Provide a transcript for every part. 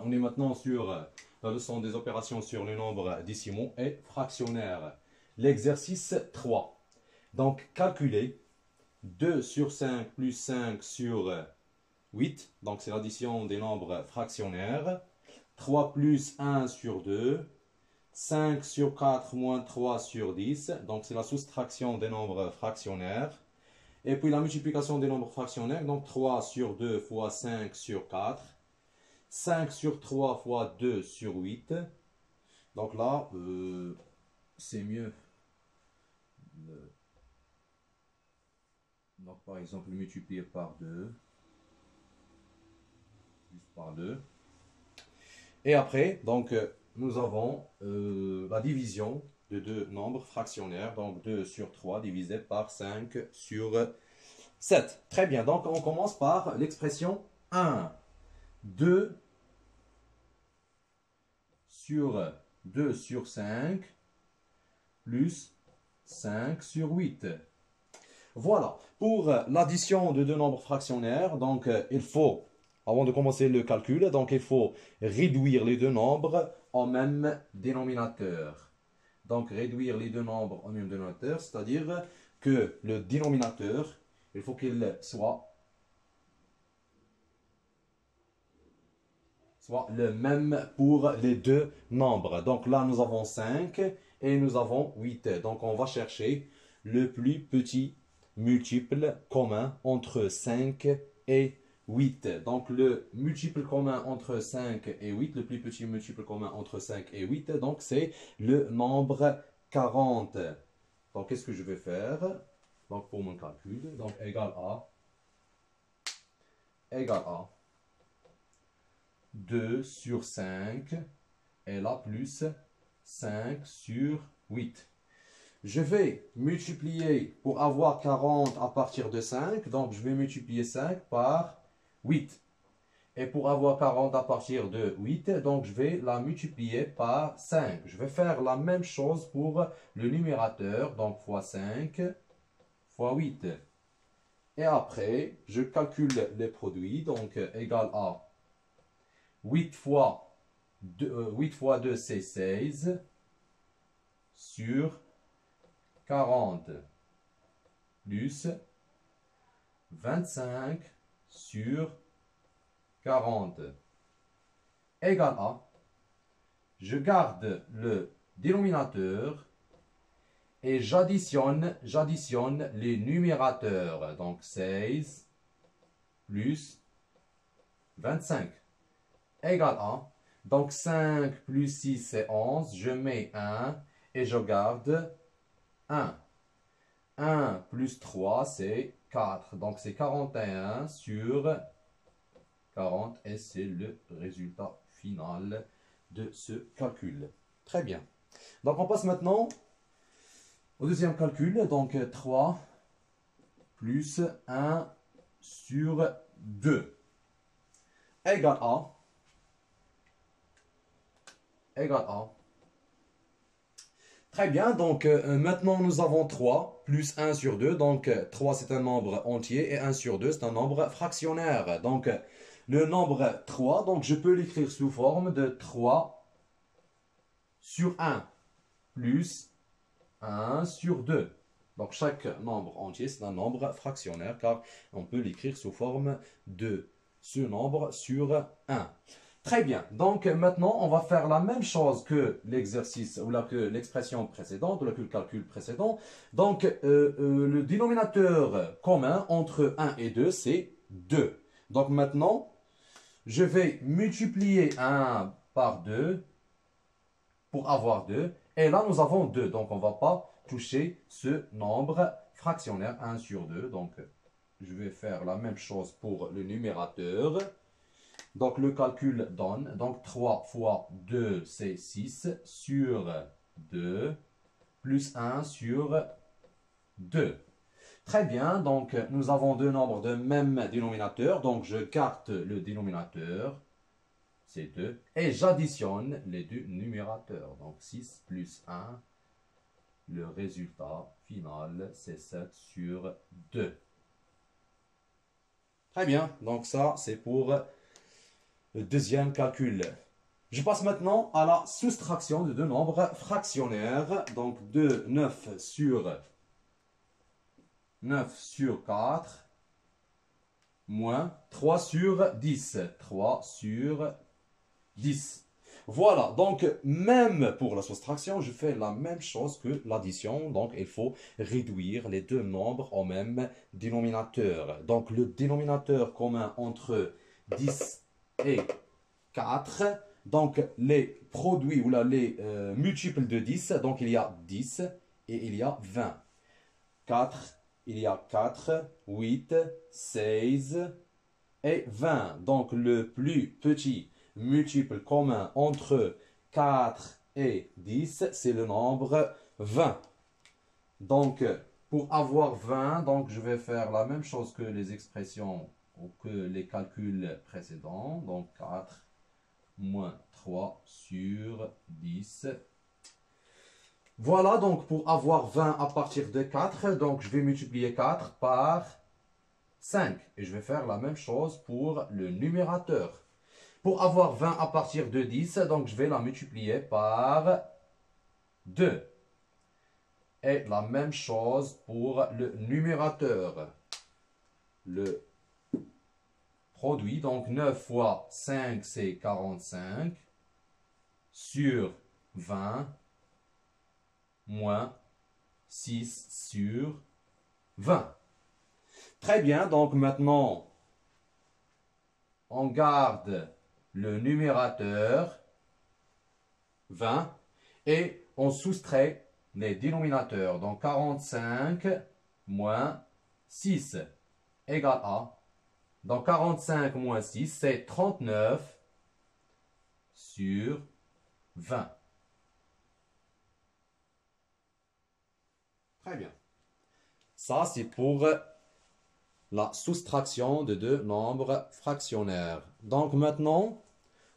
on est maintenant sur la leçon des opérations sur les nombres décimaux et fractionnaires. L'exercice 3. Donc, calculer 2 sur 5 plus 5 sur 8. Donc, c'est l'addition des nombres fractionnaires. 3 plus 1 sur 2. 5 sur 4 moins 3 sur 10. Donc, c'est la soustraction des nombres fractionnaires. Et puis la multiplication des nombres fractionnaires, donc 3 sur 2 fois 5 sur 4, 5 sur 3 fois 2 sur 8. Donc là, c'est mieux. Donc par exemple, multiplier par 2, juste par 2. Et après, donc nous avons la division de deux nombres fractionnaires, donc 2 sur 3 divisé par 5 sur 7. Très bien, donc on commence par l'expression 1. 2 sur 5 plus 5 sur 8. Voilà, pour l'addition de deux nombres fractionnaires, donc il faut, avant de commencer le calcul, donc il faut réduire les deux nombres au même dénominateur. Donc réduire les deux nombres au même dénominateur, c'est-à-dire que le dénominateur, il faut qu'il soit le même pour les deux nombres. Donc là, nous avons 5 et nous avons 8. Donc on va chercher le plus petit multiple commun entre 5 et 8. Donc le multiple commun entre 5 et 8, le plus petit multiple commun entre 5 et 8, donc c'est le nombre 40. Donc qu'est-ce que je vais faire? Donc pour mon calcul, donc égal à 2 sur 5 et là plus 5 sur 8. Je vais multiplier pour avoir 40 à partir de 5, donc je vais multiplier 5 par 8. Et pour avoir 40 à partir de 8, donc je vais la multiplier par 5. Je vais faire la même chose pour le numérateur, donc fois 5 fois 8. Et après, je calcule les produits, donc égal à 8 fois 2, c'est 16 sur 40 plus 25 sur 40 égale à, je garde le dénominateur et j'additionne les numérateurs. Donc 16 plus 25 égale à, donc 5 plus 6 c'est 11, je mets 1 et je garde 1. 1 plus 3 c'est 4, donc c'est 41 sur 40 et c'est le résultat final de ce calcul. Très bien. Donc on passe maintenant au deuxième calcul. Donc 3 plus 1 sur 2 égale à. Très bien, donc maintenant nous avons 3 plus 1 sur 2. Donc 3 c'est un nombre entier et 1 sur 2 c'est un nombre fractionnaire. Donc le nombre 3, donc je peux l'écrire sous forme de 3 sur 1 plus 1 sur 2. Donc chaque nombre entier c'est un nombre fractionnaire car on peut l'écrire sous forme de ce nombre sur 1. Très bien, donc maintenant on va faire la même chose que l'exercice ou que l'expression précédente, ou que le calcul précédent. Donc le dénominateur commun entre 1 et 2 c'est 2. Donc maintenant je vais multiplier 1 par 2 pour avoir 2. Et là nous avons 2, donc on ne va pas toucher ce nombre fractionnaire 1 sur 2. Donc je vais faire la même chose pour le numérateur. Donc le calcul donne, donc 3 fois 2 c'est 6 sur 2 plus 1 sur 2. Très bien, donc nous avons deux nombres de même dénominateur, donc je garde le dénominateur, c'est 2, et j'additionne les deux numérateurs, donc 6 plus 1, le résultat final c'est 7 sur 2. Très bien, donc ça c'est pour deuxième calcul. Je passe maintenant à la soustraction de deux nombres fractionnaires. Donc 9 sur 4 moins 3 sur 10. 3 sur 10. Voilà, donc même pour la soustraction, je fais la même chose que l'addition. Donc il faut réduire les deux nombres au même dénominateur. Donc le dénominateur commun entre 10 et 4, donc les produits ou là, les multiples de 10, donc il y a 10 et il y a 20. 4, il y a 4, 8, 16 et 20. Donc le plus petit multiple commun entre 4 et 10, c'est le nombre 20. Donc, pour avoir 20, donc je vais faire la même chose que les expressions ou que les calculs précédents. Donc 4 moins 3 sur 10. Voilà, donc pour avoir 20 à partir de 4, donc je vais multiplier 4 par 5. Et je vais faire la même chose pour le numérateur. Pour avoir 20 à partir de 10, donc je vais la multiplier par 2. Et la même chose pour le numérateur. Le produit, donc 9 fois 5, c'est 45, sur 20, moins 6 sur 20. Très bien, donc maintenant, on garde le numérateur 20 et on soustrait les dénominateurs. Donc 45 moins 6 égale à. Donc 45 moins 6, c'est 39 sur 20. Très bien. Ça, c'est pour la soustraction de deux nombres fractionnaires. Donc maintenant,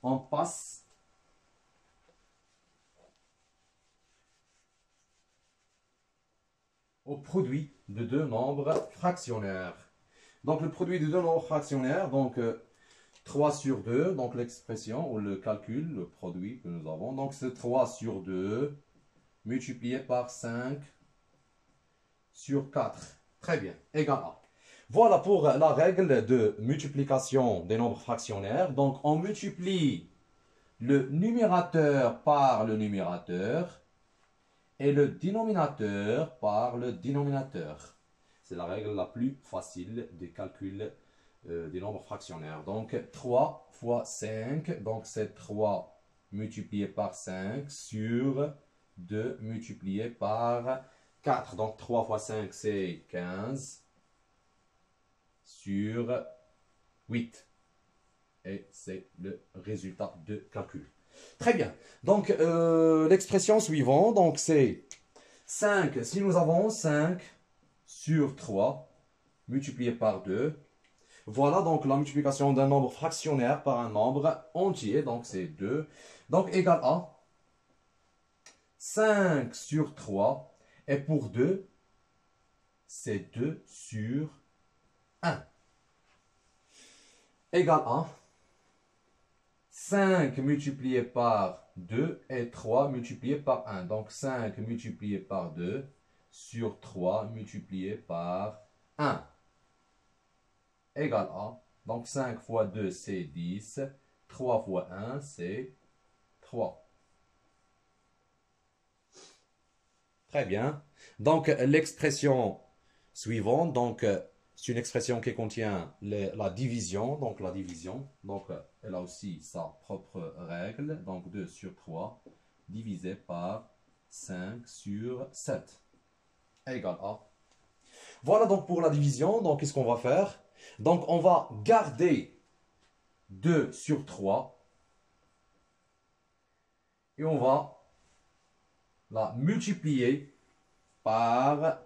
on passe au produit de deux nombres fractionnaires. Donc le produit de deux nombres fractionnaires, donc 3 sur 2, donc l'expression ou le calcul, le produit que nous avons, donc c'est 3 sur 2 multiplié par 5 sur 4. Très bien, égal à. Voilà pour la règle de multiplication des nombres fractionnaires. Donc on multiplie le numérateur par le numérateur et le dénominateur par le dénominateur. C'est la règle la plus facile des calculs des nombres fractionnaires. Donc 3 fois 5, donc c'est 3 multiplié par 5 sur 2 multiplié par 4. Donc 3 fois 5, c'est 15 sur 8. Et c'est le résultat de calcul. Très bien. Donc, l'expression suivante, donc c'est 5. Si nous avons 5 sur 3 multiplié par 2, voilà donc la multiplication d'un nombre fractionnaire par un nombre entier, donc c'est 2. Donc, égal à 5 sur 3. Et pour 2, c'est 2 sur 1. Égal à 5 multiplié par 2 et 3 multiplié par 1. Donc 5 multiplié par 2 sur 3 multiplié par 1. Égal à, donc 5 fois 2 c'est 10, 3 fois 1 c'est 3. Très bien. Donc l'expression suivante, donc c'est une expression qui contient la division. Donc la division, donc elle a aussi sa propre règle. Donc 2 sur 3 divisé par 5 sur 7 égale à. Voilà donc pour la division. Donc qu'est-ce qu'on va faire? Donc on va garder 2 sur 3 et on va la multiplier par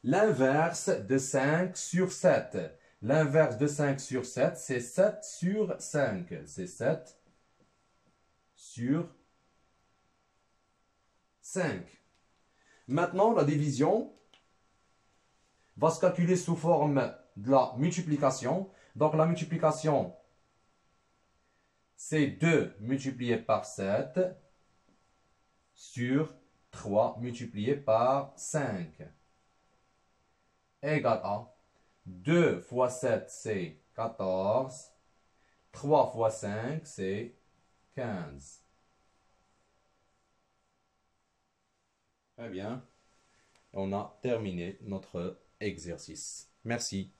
l'inverse de 5 sur 7. L'inverse de 5 sur 7, c'est 7 sur 5. C'est 7 sur 5. Maintenant, la division va se calculer sous forme de la multiplication. Donc, la multiplication c'est 2 multiplié par 7 sur 3 multiplié par 5 égale à 2 fois 7, c'est 14. 3 fois 5, c'est 15. Très bien. On a terminé notre exercice. Merci.